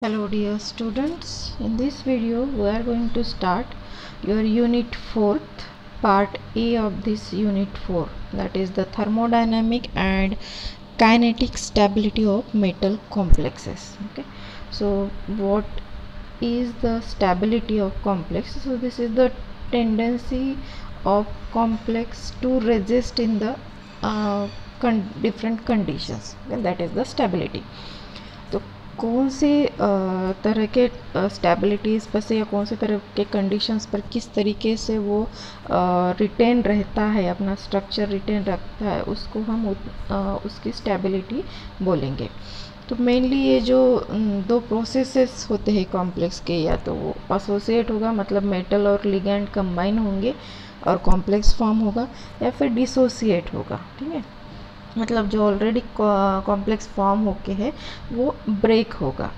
Hello dear students, in this video we are going to start your unit 4th part A of this unit 4, that is the thermodynamic and kinetic stability of metal complexes. Okay, so what is the stability of complex? So this is the tendency of complex to resist in the different conditions, and that is the stability. तो कौन से तरह के stabilities पर से या कौन से तरह के कंडीशंस पर किस तरीके से वो रिटेन रहता है, अपना स्ट्रक्चर रिटेन रखता है, उसको हम उसकी स्टेबिलिटी बोलेंगे। तो मेनली ये जो दो प्रोसेसेस होते हैं कॉम्प्लेक्स के, या तो वो एसोसिएट होगा, मतलब मेटल और लिगेंड कंबाइन होंगे और कॉम्प्लेक्स फॉर्म होगा, या फिर डिसोसिएट होगा। ठीक है, मतलब जो ऑलरेडी कॉम्प्लेक्स फॉर्म होके है वो ब्रेक होगा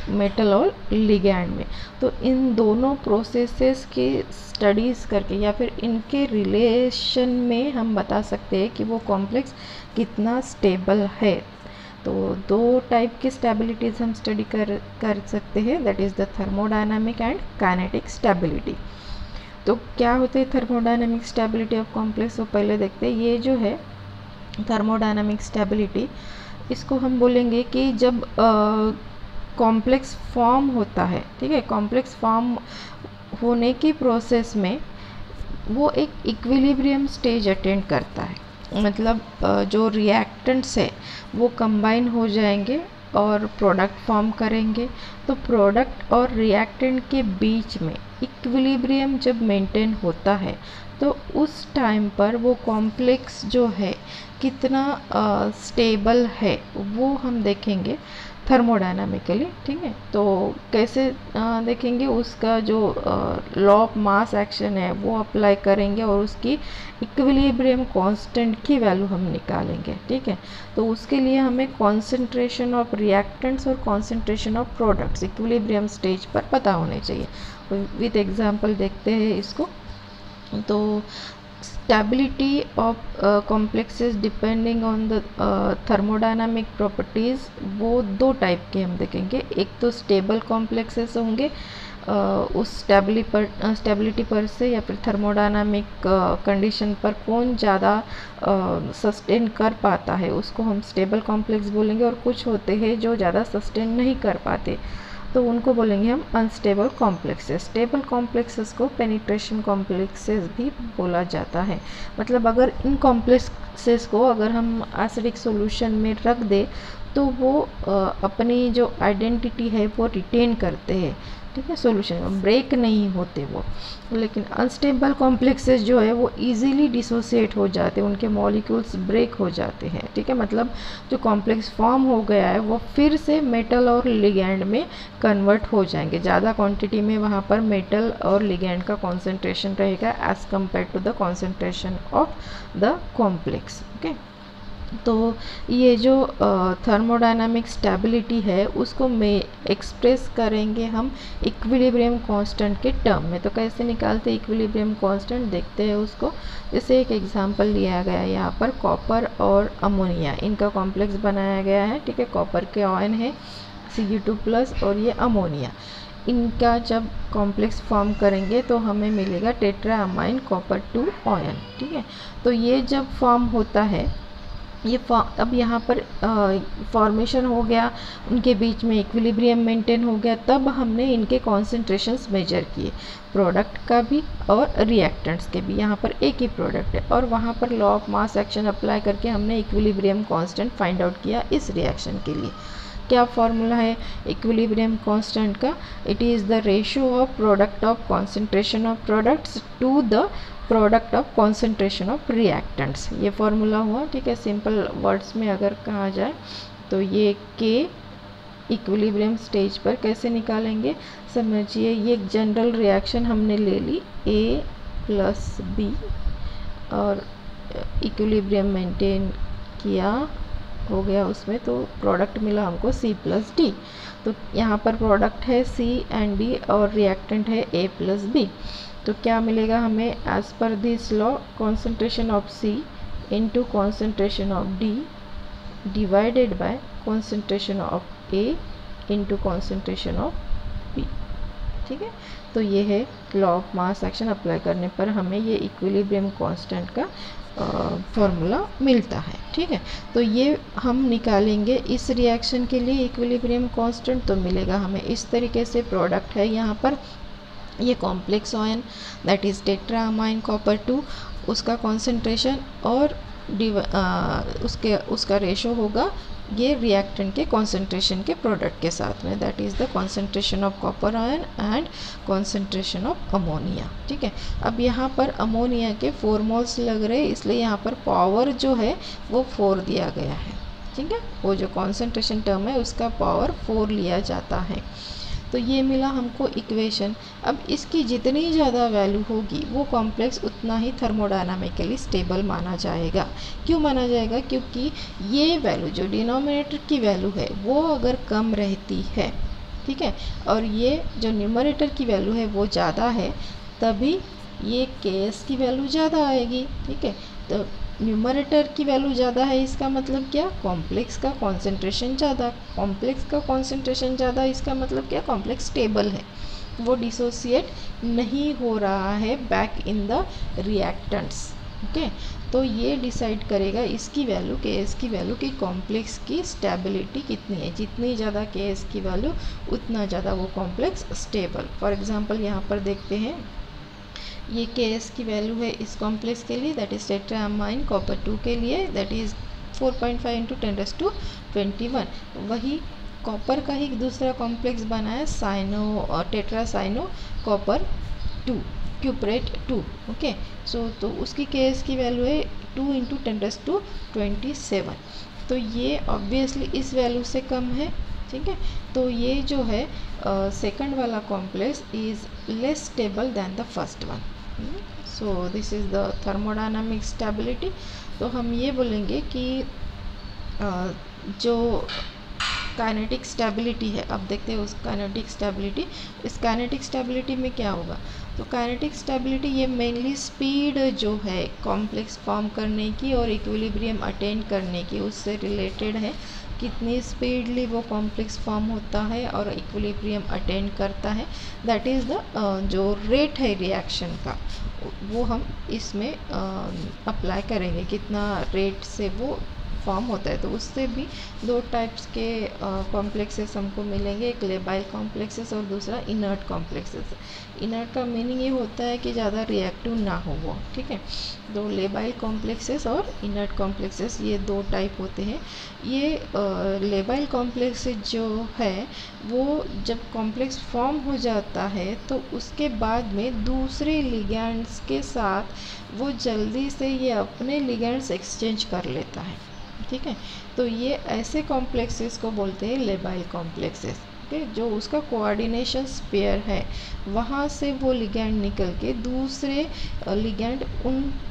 मेटल और लिगैंड में। तो इन दोनों प्रोसेसेस की स्टडीज़ करके या फिर इनके रिलेशन में हम बता सकते हैं कि वो कॉम्प्लेक्स कितना स्टेबल है। तो दो टाइप की स्टेबिलिटीज़ हम स्टडी कर सकते हैं, that is the thermodynamic and kinetic stability. तो क्या होते हैं थर्मोडायनामिक स्टेबिलिटी ऑफ कॉम्प्लेक्स? तो पहले देखते हैं ये जो है थर्मोडायनामिक स्टेबिलिटी, इसको हम बोलेंगे कि जब कॉम्प्लेक्स फॉर्म होता है, ठीक है, कॉम्प्लेक्स फॉर्म होने की प्रोसेस में वो एक इक्विलिब्रियम स्टेज अटेंड करता है। मतलब जो रिएक्टेंट्स है वो कंबाइन हो जाएंगे और प्रोडक्ट फॉर्म करेंगे। तो प्रोडक्ट और रिएक्टेंट के बीच में इक्विलिब्रियम जब मेंटेन होता है तो उस टाइम पर वो कॉम्प्लेक्स जो है कितना स्टेबल है वो हम देखेंगे थर्मोडायनामिकली। ठीक है, तो कैसे देखेंगे? उसका जो लॉ ऑफ मास एक्शन है वो अप्लाई करेंगे और उसकी इक्विलिब्रियम कांस्टेंट की वैल्यू हम निकालेंगे। ठीक है, तो उसके लिए हमें कॉन्सेंट्रेशन ऑफ रिएक्टेंट्स और concentration of products equilibrium stage पर पता होने चाहिए। विद एग्जांपल देखते हैं इसको। तो stability of complexes depending on the thermodynamic properties, वो दो टाइप के हम देखेंगे। एक तो स्टेबल कॉम्प्लेक्सेस होंगे, उस स्टेबिलिटी पर से या फिर थर्मोडायनामिक कंडीशन पर कौन ज़्यादा सस्टेन कर पाता है उसको हम स्टेबल कॉम्प्लेक्स बोलेंगे। और कुछ होते हैं जो ज़्यादा सस्टेन नहीं कर पाते, तो उनको बोलेंगे हम अनस्टेबल कॉम्प्लेक्सेस। स्टेबल कॉम्प्लेक्सेस को पेनिट्रेशन कॉम्प्लेक्सेस भी बोला जाता है। मतलब अगर इन कॉम्प्लेक्सेस को अगर हम एसिडिक सॉल्यूशन में रख दे तो वो अपनी जो आइडेंटिटी है वो रिटेन करते हैं। ठीक है, सॉल्यूशन में ब्रेक नहीं होते वो। लेकिन अनस्टेबल कॉम्प्लेक्सेस जो है वो इजीली डिसोसिएट हो जाते हैं, उनके मॉलिक्यूल्स ब्रेक हो जाते हैं। ठीक है, मतलब जो कॉम्प्लेक्स फॉर्म हो गया है वो फिर से मेटल और लिगैंड में कन्वर्ट हो जाएंगे। ज़्यादा क्वांटिटी में वहाँ पर मेटल और लिगैंड का कॉन्सेंट्रेशन रहेगा as compare to the concentration of the complex. Okay, तो ये जो थर्मोडायनामिक स्टेबिलिटी है उसको में एक्सप्रेस करेंगे हम इक्विलिब्रियम कांस्टेंट के टर्म में। तो कैसे निकालते हैं इक्विलिब्रियम कांस्टेंट, देखते हैं उसको। जैसे एक एग्जांपल लिया गया है यहाँ पर, कॉपर और अमोनिया, इनका कॉम्प्लेक्स बनाया गया है। ठीक है, कॉपर के आयन है Cl2+ और ये अमोनिया, इनका जब कॉम्प्लेक्स फॉर्म करेंगे तो हमें मिलेगा टेट्रा अमाइन कॉपर 2 आयन। ठीक है, तो ये जब फॉर्म होता है, ये अब यहाँ पर फॉर्मेशन हो गया, उनके बीच में इक्विलिब्रियम मेंटेन हो गया, तब हमने इनके कॉन्सेंट्रेशंस मेजर किए, प्रोडक्ट का भी और रिएक्टेंट्स के भी। यहाँ पर एक ही प्रोडक्ट है और वहाँ पर law of mass action apply करके हमने इक्विलिब्रियम कांस्टेंट फाइंड आउट किया इस रिएक्शन के लिए। क्या फॉर्मूला है इक्विलिब्रियम कांस्टेंट का? It is the ratio of product of concentration of products to the product of concentration of reactants, ये फॉर्मूला हुआ। ठीक है, सिंपल वर्ड्स में अगर कहा जाए तो ये के इक्विलिब्रियम स्टेज पर कैसे निकालेंगे समझिए। ये एक जनरल रिएक्शन हमने ले ली, A+B, और इक्विलिब्रियम मेंटेन किया, हो गया उसमें, तो प्रोडक्ट मिला हमको C+D। तो यहाँ पर प्रोडक्ट है C एंड D और रिएक्टेंट है A+B। तो क्या मिलेगा हमें as per this law, concentration of C into concentration of D divided by concentration of A into concentration of P, ठीक है। तो ये है law of mass action apply करने पर हमें ये इक्विलिब्रियम कांस्टेंट का फॉर्मूला मिलता है, ठीक है। तो ये हम निकालेंगे इस रिएक्शन के लिए इक्विलिब्रियम कांस्टेंट, तो मिलेगा हमें इस तरीके से। प्रोडक्ट है यहाँ पर ये complex ion that is tetraamine copper 2, उसका कॉन्सेंट्रेशन और उसका रेशो होगा ये रिएक्टेंट के कॉन्सेंट्रेशन के प्रोडक्ट के साथ में, that is the concentration of copper ion and concentration of ammonia, ठीक है। अब यहाँ पर अमोनिया के 4 मोल्स लग रहे हैं, इसलिए यहाँ पर पावर जो है वो 4 दिया गया है, ठीक है। वो जो कॉन्सेंट्रेशन टर्म है उसका पावर 4 लिया जाता है। तो ये मिला हमको इक्वेशन। अब इसकी जितनी ज़्यादा वैल्यू होगी वो कॉम्प्लेक्स उतना ही थर्मोडायनामिकली स्टेबल माना जाएगा। क्यों माना जाएगा? क्योंकि ये वैल्यू जो डिनोमिनेटर की वैल्यू है वो अगर कम रहती है, ठीक है, और ये जो न्यूमरेटर की वैल्यू है वो ज़्यादा है, तभी ये Ks की वैल्यू ज़्यादा आएगी, ठीक है। तो न्यूमरेटर की वैल्यू ज़्यादा है, इसका मतलब क्या? कॉम्प्लेक्स का कॉन्सेंट्रेशन ज़्यादा। कॉम्प्लेक्स का कॉन्सेंट्रेशन ज़्यादा, इसका मतलब क्या? कॉम्प्लेक्स स्टेबल है, वो डिसोसिएट नहीं हो रहा है back in the reactants, okay. तो ये डिसाइड करेगा इसकी वैल्यू, Ks की वैल्यू, कि कॉम्प्लेक्स की स्टेबिलिटी कितनी है। जितनी ज़्यादा Ks की वैल्यू उतना ज़्यादा वो कॉम्प्लेक्स स्टेबल। फॉर एग्जांपल यहाँ पर देखते हैं, ये Ks की वैल्यू है इस कॉम्प्लेक्स के लिए, दैट इज़ टेट्रामाइन कॉपर 2 के लिए, दैट इज़ 4.5 × 10⁻21। वही कॉपर का ही दूसरा कॉम्प्लेक्स बना है साइनो टेट्रासाइनो कॉपर 2 क्यूपरेट 2, ओके। सो तो उसकी Ks की वैल्यू है 2 × 10⁻27। तो ये ऑब्वियसली इस वैल्यू से कम है, ठीक है। तो ये जो है सेकंड वाला complex is less stable then the first one. So this is the thermodynamic stability. तो हम ये बोलेंगे कि जो काइनेटिक स्टेबिलिटी है, अब देखते हैं उस काइनेटिक स्टेबिलिटी। इस काइनेटिक स्टेबिलिटी में क्या होगा? तो काइनेटिक स्टेबिलिटी ये मेनली स्पीड जो है कॉम्प्लेक्स फॉर्म करने की और इक्विलिब्रियम अटेन करने की, उससे रिलेटेड है। कितनी स्पीडली वो कॉम्प्लेक्स फॉर्म होता है और इक्विलिब्रियम अटेन करता है, दैट इज़ द जो रेट है रिएक्शन का, वो हम इसमें अप्लाई करेंगे, कितना रेट से वो फॉर्म होता है। तो उससे भी 2 टाइप्स के कॉम्प्लेक्सेस हमको मिलेंगे, एक लेबाइल कॉम्प्लेक्सेस और दूसरा इनर्ट कॉम्प्लेक्सेस। इनर्ट का मीनिंग ये होता है कि ज़्यादा रिएक्टिव ना हो वो, ठीक है। तो लेबाइल कॉम्प्लेक्सेस और इनर्ट कॉम्प्लेक्सेस ये 2 टाइप होते हैं। ये लेबाइल कॉम्प्लेक्सेस जो है वो जब कॉम्प्लेक्स फॉर्म हो जाता है तो उसके बाद में दूसरे लिगैंड्स के साथ वो जल्दी से ये अपने लिगैंड्स एक्सचेंज कर लेता है, ठीक है। तो ये ऐसे कॉम्प्लेक्सेस को बोलते हैं लेबाइल कॉम्प्लेक्सेस, ओके। जो उसका कोऑर्डिनेशन स्पेयर है वहाँ से वो लिगैंड निकल के दूसरे लिगैंड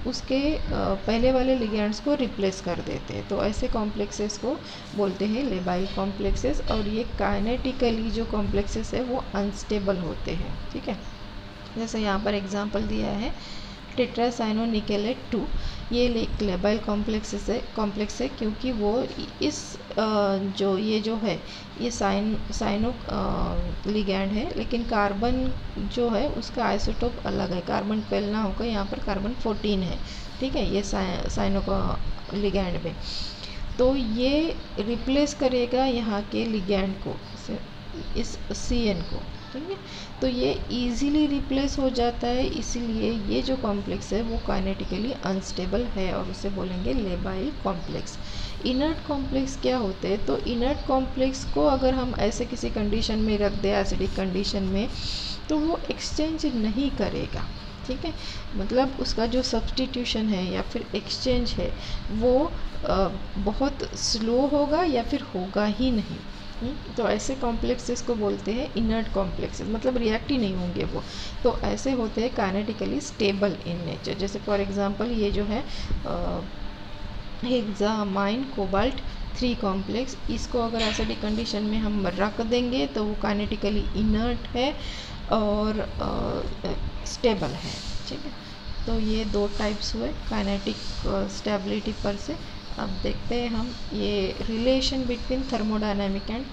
उसके पहले वाले लिगैंड्स को रिप्लेस कर देते हैं। तो ऐसे कॉम्प्लेक्सेस को बोलते हैं लेबाइल कॉम्प्लेक्सेस। और ये काइनेटिकली जो कॉम्प्लेक्सेस है वो अनस्टेबल होते हैं, ठीक है। जैसे यहाँ पर एग्जांपल दिया है टेट्रासाइनोनिकेलेट 2, ये एक लेबाइल कॉम्प्लेक्स है क्योंकि वो इस जो है ये साइनो लिगैंड है, लेकिन कार्बन जो है उसका आइसोटोप अलग है। कार्बन 12 ना होकर यहाँ पर कार्बन 14 है, ठीक है, ये साइनो का लिगैंड में। तो ये रिप्लेस करेगा यहाँ के लिगैंड को, इस CN को, ठीक है। तो ये इजीली रिप्लेस हो जाता है, इसीलिए ये जो कॉम्प्लेक्स है वो काइनेटिकली अनस्टेबल है और उसे बोलेंगे लेबाइल कॉम्प्लेक्स। इनर्ट कॉम्प्लेक्स क्या होते हैं? तो इनर्ट कॉम्प्लेक्स को अगर हम ऐसे किसी कंडीशन में रख दें, एसिडिक कंडीशन में, तो वो एक्सचेंज नहीं करेगा, ठीक है। मतलब उसका जो सब्स्टिट्यूशन है या फिर एक्सचेंज है वो बहुत स्लो होगा या फिर होगा ही नहीं। तो ऐसे कॉम्प्लेक्सेस को बोलते हैं इनर्ट कॉम्प्लेक्सेस, मतलब रिएक्ट ही नहीं होंगे वो। तो ऐसे होते हैं काइनेटिकली स्टेबल इन नेचर। जैसे फॉर एग्जांपल ये जो है हेक्सामाइन कोबाल्ट 3 कॉम्प्लेक्स, इसको अगर एसिडिक कंडीशन में हम रख देंगे तो वो काइनेटिकली इनर्ट है और स्टेबल है, ठीक है। तो ये 2 टाइप्स हुए काइनेटिक स्टेबिलिटी पर से। अब देखते हैं हम ये relation between thermodynamic and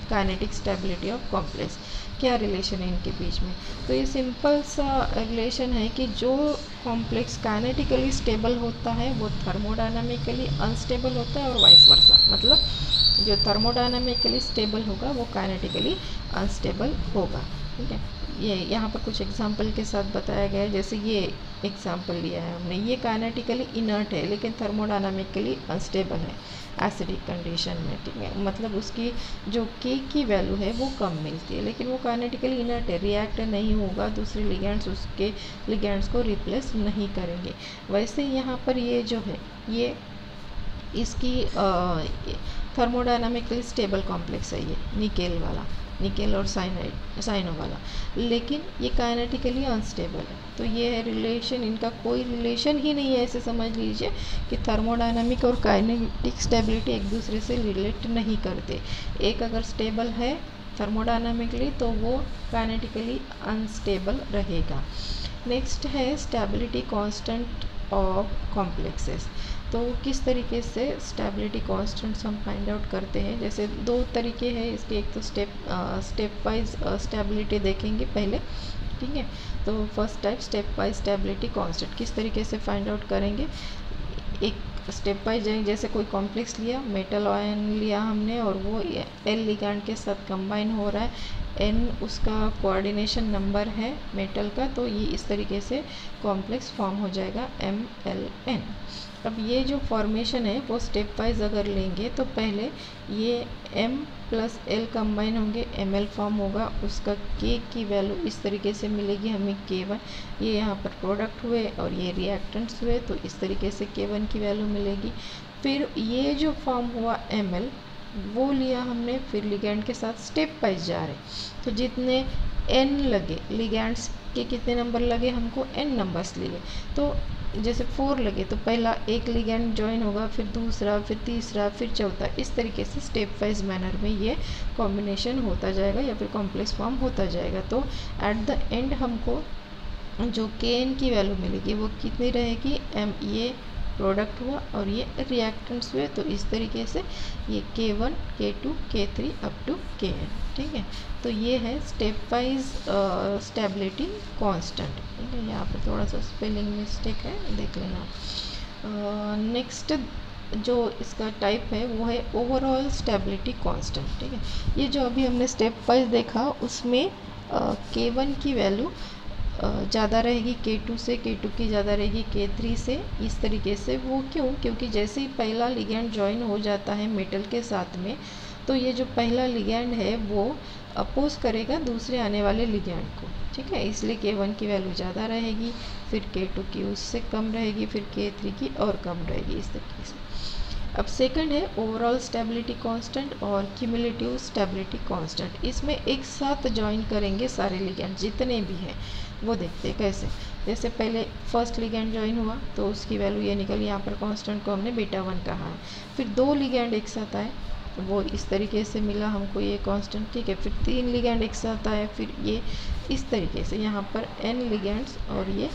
kinetic stability of complex, क्या रिलेशन है इनके बीच में। तो ये सिंपल सा रिलेशन है कि जो कॉम्प्लेक्स काइनेटिकली स्टेबल होता है वो थर्मोडायनामिकली अनस्टेबल होता है और वाइस वर्सा, मतलब जो थर्मोडायनामिकली स्टेबल होगा वो काइनेटिकली अनस्टेबल होगा। ठीक है, ये यहाँ पर कुछ एग्जांपल के साथ बताया गया है। जैसे ये एग्जांपल लिया है हमने, ये काइनेटिकली इनर्ट है लेकिन थर्मोडायनामिकली अनस्टेबल है एसिडिक कंडीशन में। ठीक है, मतलब उसकी जो के की वैल्यू है वो कम मिलती है, लेकिन वो काइनेटिकली इनर्ट है, रिएक्ट नहीं होगा, दूसरे लिगेंड्स उसके लिगेंड्स को रिप्लेस नहीं करेंगे। वैसे यहाँ पर ये जो है ये इसकी थर्मोडायनामिकली स्टेबल कॉम्प्लेक्स है, ये निकेल वाला, निकेल और साइनो वाला, लेकिन ये काइनेटिकली अनस्टेबल है। तो ये है रिलेशन, इनका कोई रिलेशन ही नहीं है, ऐसे समझ लीजिए कि थर्मोडायनामिक और काइनेटिक स्टेबिलिटी एक दूसरे से रिलेट नहीं करते। एक अगर स्टेबल है थर्मोडायनामिकली तो वो काइनेटिकली अनस्टेबल रहेगा। नेक्स्ट है स्टेबिलिटी कांस्टेंट ऑफ कॉम्प्लेक्सेस। तो किस तरीके से स्टेबिलिटी कांस्टेंट्स हम फाइंड आउट करते हैं, जैसे दो तरीके हैं इसके, एक तो स्टेप वाइज स्टेबिलिटी देखेंगे पहले। ठीक है, तो first type step wise stability constant किस तरीके से फाइंड आउट करेंगे। एक स्टेप वाइज जाएंगे, जैसे कोई कॉम्प्लेक्स लिया, मेटल आयन लिया हमने और वो एल लिगैंड के साथ कंबाइन हो रहा है, एन उसका कोऑर्डिनेशन नंबर है मेटल का, तो ये इस तरीके से कॉम्प्लेक्स फॉर्म हो जाएगा MLN। अब ये जो फॉर्मेशन है वो स्टेप वाइज अगर लेंगे तो पहले ये M प्लस L कंबाइन होंगे, ML फॉर्म होगा, उसका K की वैल्यू इस तरीके से मिलेगी हमें K1, ये यहाँ पर प्रोडक्ट हुए और ये रिएक्टेंट्स हुए, तो इस तरीके से K1 की वैल्यू मिलेगी। फिर ये जो फॉर्म हुआ ML वो लिया हमने, फिर लिगैंड के साथ स्टेप वाइज जा रहे, तो जितने N लगे लिगैंड्स के कितने नंबर लगे हमको, N नंबर्स लिए, तो जैसे 4 लगे तो पहला एक लिगैंड ज्वाइन होगा, फिर दूसरा, फिर तीसरा, फिर चौथा, इस तरीके से स्टेप वाइज मैनर में ये कॉम्बिनेशन होता जाएगा या फिर कॉम्प्लेक्स फॉर्म होता जाएगा। तो एट द एंड हमको जो Kn की वैल्यू मिलेगी वो कितनी रहेगी, M, ये प्रोडक्ट हुआ और ये रिएक्टेंट्स हुए, तो इस तरीके से ये K1, K2, K3 up to Kn। ठीक है, तो ये है स्टेप वाइज स्टेबिलिटी कांस्टेंट। ठीक है, यहाँ पर थोड़ा सा स्पेलिंग मिस्टेक है, देख लेना। नेक्स्ट जो इसका टाइप है वो है ओवरऑल स्टेबिलिटी कांस्टेंट। ठीक है, ये जो अभी हमने स्टेप वाइज देखा उसमें K1 की वैल्यू ज़्यादा रहेगी K2 से, K2 की ज़्यादा रहेगी K3 से, इस तरीके से। वो क्यों, क्योंकि जैसे ही पहला लिगैंड ज्वाइन हो जाता है मेटल के साथ में, तो ये जो पहला लिगैंड है वो अपोज करेगा दूसरे आने वाले लिगैंड को। ठीक है, इसलिए K1 की वैल्यू ज़्यादा रहेगी, फिर K2 की उससे कम रहेगी, फिर K3 की और कम रहेगी, इस तरीके से। अब सेकंड है ओवरऑल स्टेबिलिटी कांस्टेंट और क्यूमुलेटिव स्टेबिलिटी कांस्टेंट। इसमें एक साथ ज्वाइन करेंगे सारे लिगैंड जितने भी हैं, वो देखते हैं कैसे। जैसे पहले फर्स्ट लिगैंड ज्वाइन हुआ तो उसकी वैल्यू ये निकली, यहाँ पर कांस्टेंट को हमने β1 कहा है। फिर 2 लिगैंड एक साथ आए तो वो इस तरीके से मिला हमको ये कांस्टेंट। ठीक है, फिर 3 लिगैंड एक साथ आए, फिर ये इस तरीके से यहाँ पर n लिगैंड्स और ये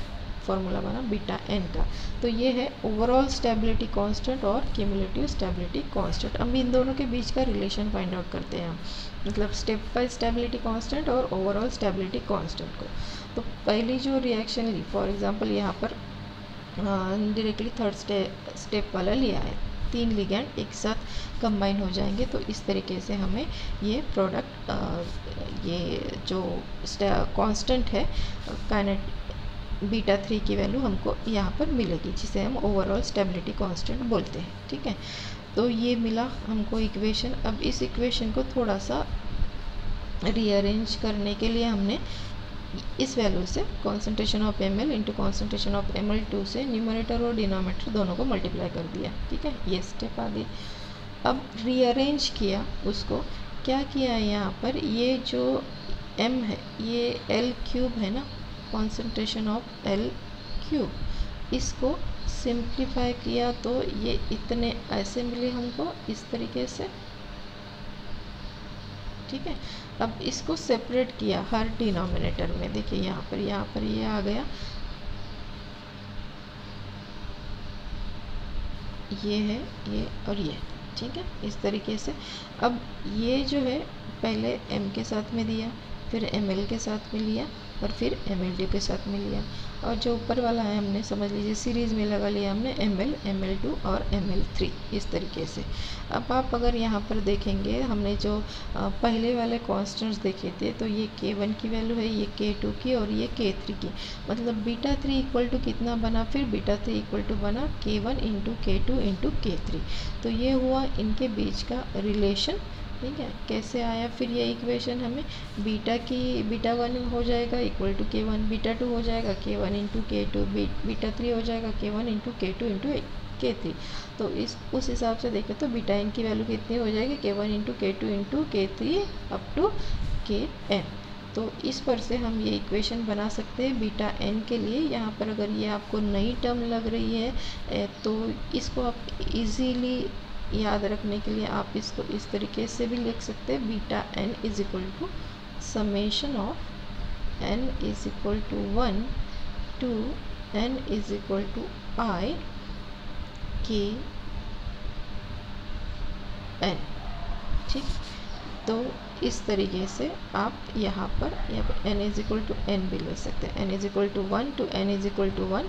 फॉर्मूला बना βn का। तो ये है ओवरऑल स्टेबिलिटी कांस्टेंट और क्यूमुलेटिव स्टेबिलिटी कांस्टेंट। अब इन दोनों के बीच का रिलेशन फाइंड आउट करते हैं हम, मतलब स्टेप वाइज स्टेबिलिटी कांस्टेंट और ओवरऑल स्टेबिलिटी कांस्टेंट को। तो पहली जो रिएक्शन ली, फॉर एग्जांपल यहाँ पर डायरेक्टली थर्ड स्टेप वाला लिया है, 3 लिगैंड एक साथ कंबाइन हो जाएंगे, तो इस तरीके से हमें ये प्रोडक्ट ये जो कांस्टेंट है β3 की वैल्यू हमको यहाँ पर मिलेगी, जिसे हम ओवरऑल स्टेबिलिटी कांस्टेंट बोलते हैं। ठीक है, तो ये मिला हमको इक्वेशन। अब इस इक्वेशन को थोड़ा सा रीअरेंज करने के लिए हमने इस वैल्यू से concentration of ml into concentration of ml2 से न्यूमरेटर और डिनोमिनेटर दोनों को मल्टीप्लाई कर दिया। ठीक है, ये स्टेप आ गई। अब रीअरेंज किया उसको, क्या किया है यहाँ पर, ये जो m है ये L³ है ना, कॉन्सेंट्रेशन ऑफ L³, इसको सिंप्लीफाई किया तो ये इतने ऐसे मिले हमको इस तरीके से। ठीक है, अब इसको सेपरेट किया हर डिनोमिनेटर में, देखिए यहाँ पर ये आ गया, ये है, ये और ये, ठीक है, इस तरीके से। अब ये जो है पहले m के साथ में दिया, फिर ml के साथ में लिया, और फिर mld के साथ में लिया, और जो ऊपर वाला है हमने समझ लीजिए सीरीज़ में लगा लिया हमने ml, ml2 और ml3 इस तरीके से। अब आप अगर यहाँ पर देखेंगे हमने जो पहले वाले कॉन्स्टेंट्स देखे थे, तो ये k1 की वैल्यू है, ये k2 की और ये k3 की, मतलब β3 इक्वल टू कितना बना, फिर β3 इक्वल टू बना k1 into k2 into k3। तो ये हुआ इनके बीच का रिलेशन, ठीक है। कैसे आया फिर ये इक्वेशन हमें, β1 हो जाएगा इक्वल टू k1, β2 हो जाएगा k1 इंटू k2, β3 हो जाएगा k1 into k2 into k3। तो उस हिसाब से देखें तो βn की वैल्यू कितनी हो जाएगी, k1 into k2 into k3 up to kn। तो इस पर से हम ये इक्वेशन बना सकते हैं βn के लिए। यहाँ पर अगर ये आपको नई टर्म लग रही है तो इसको आप इजीली याद रखने के लिए आप इसको इस तरीके से भी लिख सकते हैं, beta n is equal to summation of n is equal to 1 to N is equal to i k n, ठीक। तो इस तरीके से आप यहाँ पर N is equal to N भी ले सकते हैं, N is equal to 1 to N is equal to 1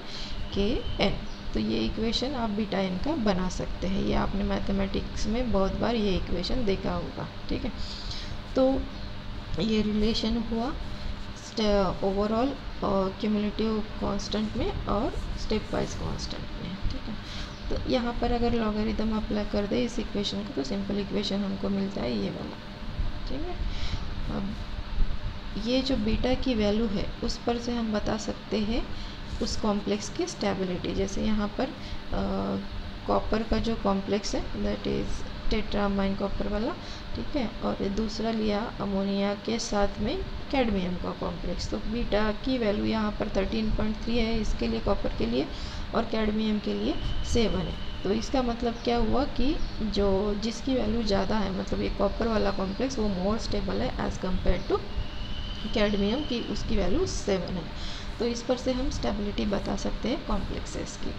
के एन। तो ये इक्वेशन आप बीटा एन का बना सकते हैं। ये आपने मैथमेटिक्स में बहुत बार ये इक्वेशन देखा होगा, ठीक है। तो ये रिलेशन हुआ ओवरऑल क्यूमुलेटिव कांस्टेंट में और स्टेप वाइज कांस्टेंट में, ठीक है। तो यहाँ पर अगर लॉगरिथम अप्लाई कर दे इस इक्वेशन को तो सिंपल इक्वेशन हमको मिलता है ये वाला, ठीक है। अब ये जो बीटा की वैल्यू है उस पर से हम बता सकते हैं उस कॉम्प्लेक्स की स्टेबिलिटी। जैसे यहाँ पर कॉपर का जो कॉम्प्लेक्स है दैट इज़ टेट्रामाइन कॉपर वाला, ठीक है, और दूसरा लिया अमोनिया के साथ में कैडमियम का कॉम्प्लेक्स। तो बीटा की वैल्यू यहाँ पर 13.3 है इसके लिए, कॉपर के लिए, और कैडमियम के लिए 7 है। तो इसका मतलब क्या हुआ कि जो जिसकी वैल्यू ज़्यादा है, मतलब ये कॉपर वाला कॉम्प्लेक्स वो मोर स्टेबल है एज़ कम्पेयर टू कैडमियम की, उसकी वैल्यू 7 है। तो इस पर से हम स्टेबिलिटी बता सकते हैं कॉम्प्लेक्सेस की।